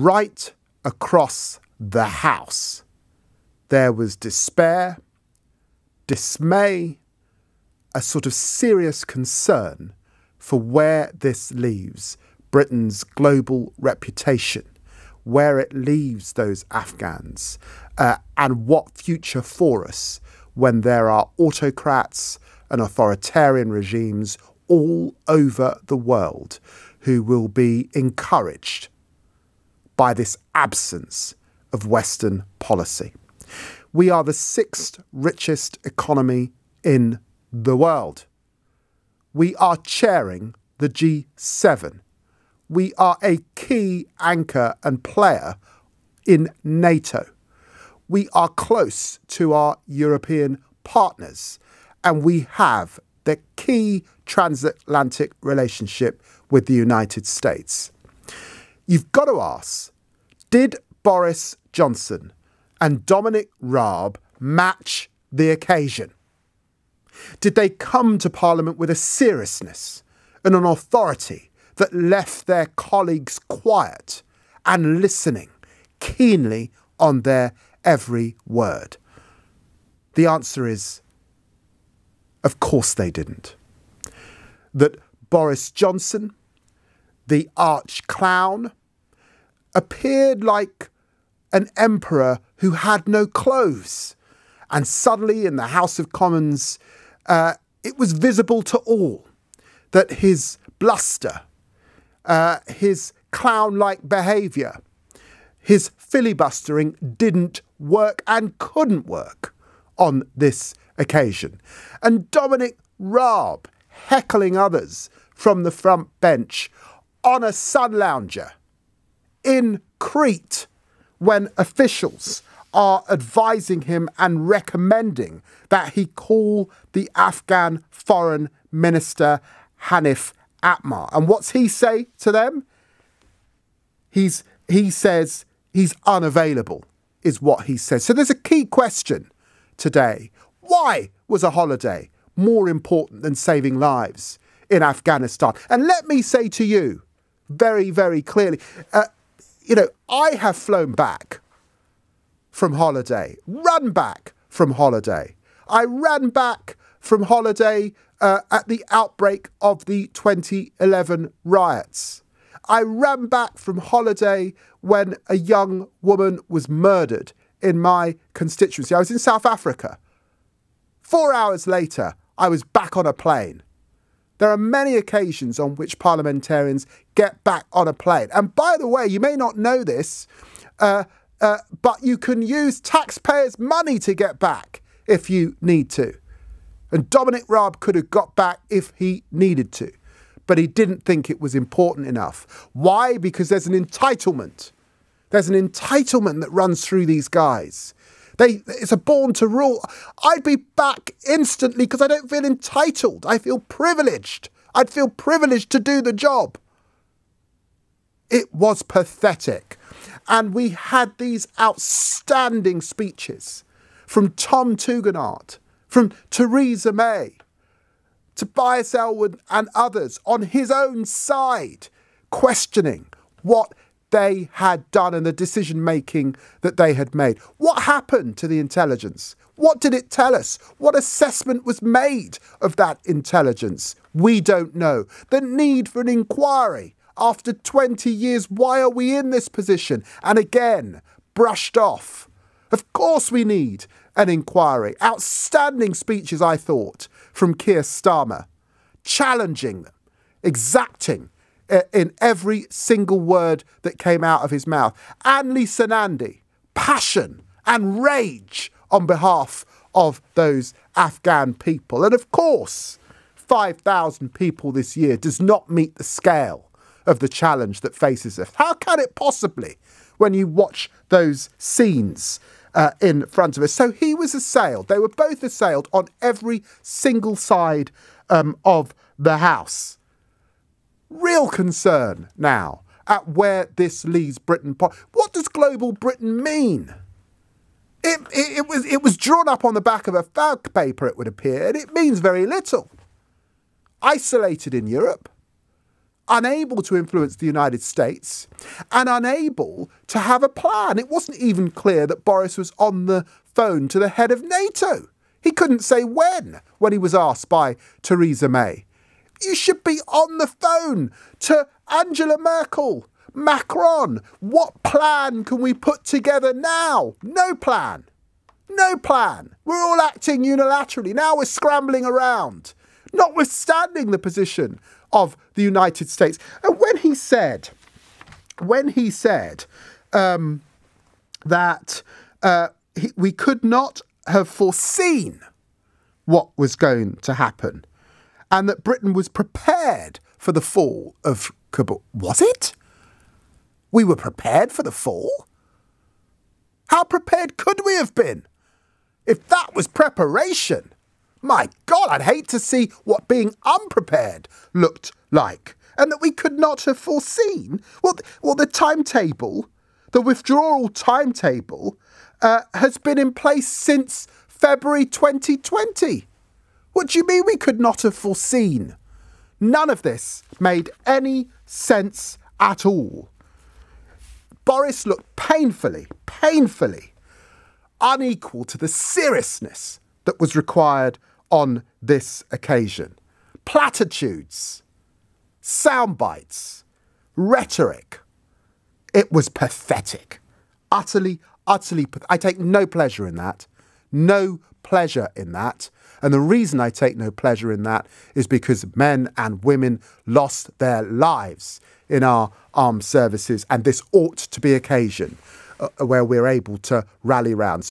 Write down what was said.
right across the House, there was despair, dismay, a sort of serious concern for where this leaves Britain's global reputation, where it leaves those Afghans, and what future for us when there are autocrats and authoritarian regimes all over the world who will be encouraged by this absence of Western policy. We are the sixth richest economy in the world. We are chairing the G7. We are a key anchor and player in NATO. We are close to our European partners, and we have the key transatlantic relationship with the United States. You've got to ask, did Boris Johnson and Dominic Raab match the occasion? Did they come to Parliament with a seriousness and an authority that left their colleagues quiet and listening keenly on their every word? The answer is, of course they didn't. That Boris Johnson, the arch clown, appeared like an emperor who had no clothes. And suddenly in the House of Commons, it was visible to all that his bluster, his clown-like behaviour, his filibustering didn't work and couldn't work on this occasion. And Dominic Raab heckling others from the front bench on a sun lounger in Crete when officials are advising him and recommending that he call the Afghan Foreign Minister Hanif Atmar. And what's he say to them? He says he's unavailable, is what he says. So there's a key question today. Why was a holiday more important than saving lives in Afghanistan? And let me say to you very, very clearly, I have flown back from holiday, run back from holiday. I ran back from holiday at the outbreak of the 2011 riots. I ran back from holiday when a young woman was murdered in my constituency. I was in South Africa. 4 hours later, I was back on a plane. There are many occasions on which parliamentarians get back on a plane. And by the way, you may not know this, but you can use taxpayers' money to get back if you need to. And Dominic Raab could have got back if he needed to, but he didn't think it was important enough. Why? Because there's an entitlement. There's an entitlement that runs through these guys. It's a born to rule. I'd be back instantly because I don't feel entitled. I feel privileged. I'd feel privileged to do the job. It was pathetic. And we had these outstanding speeches from Tom Tugendhat, from Theresa May, Tobias Ellwood and others on his own side, questioning what they had done and the decision-making that they had made. What happened to the intelligence? What did it tell us? What assessment was made of that intelligence? We don't know. The need for an inquiry. After 20 years, why are we in this position? And again, brushed off. Of course we need an inquiry. Outstanding speeches, I thought, from Keir Starmer, challenging them, exacting in every single word that came out of his mouth. And Lisa Nandy, passion and rage on behalf of those Afghan people. And of course, 5,000 people this year does not meet the scale of the challenge that faces us. How can it possibly, when you watch those scenes in front of us? So he was assailed. They were both assailed on every single side of the House. Real concern now at where this leaves Britain. What does global Britain mean? It was drawn up on the back of a fag paper, it would appear, and it means very little. Isolated in Europe, unable to influence the United States and unable to have a plan. It wasn't even clear that Boris was on the phone to the head of NATO. He couldn't say when he was asked by Theresa May. You should be on the phone to Angela Merkel, Macron. What plan can we put together now? No plan. No plan. We're all acting unilaterally. Now we're scrambling around, notwithstanding the position of the United States. And when he said that we could not have foreseen what was going to happen and that Britain was prepared for the fall of Kabul. Was it? We were prepared for the fall? How prepared could we have been? If that was preparation, my God, I'd hate to see what being unprepared looked like, and that we could not have foreseen. Well, the timetable, the withdrawal timetable, has been in place since February 2020. What do you mean we could not have foreseen? None of this made any sense at all. Boris looked painfully unequal to the seriousness that was required on this occasion. Platitudes, sound bites, rhetoric. It was pathetic. Utterly pathetic. I take no pleasure in that. No pleasure in that. And the reason I take no pleasure in that is because men and women lost their lives in our armed services, and this ought to be an occasion where we're able to rally round.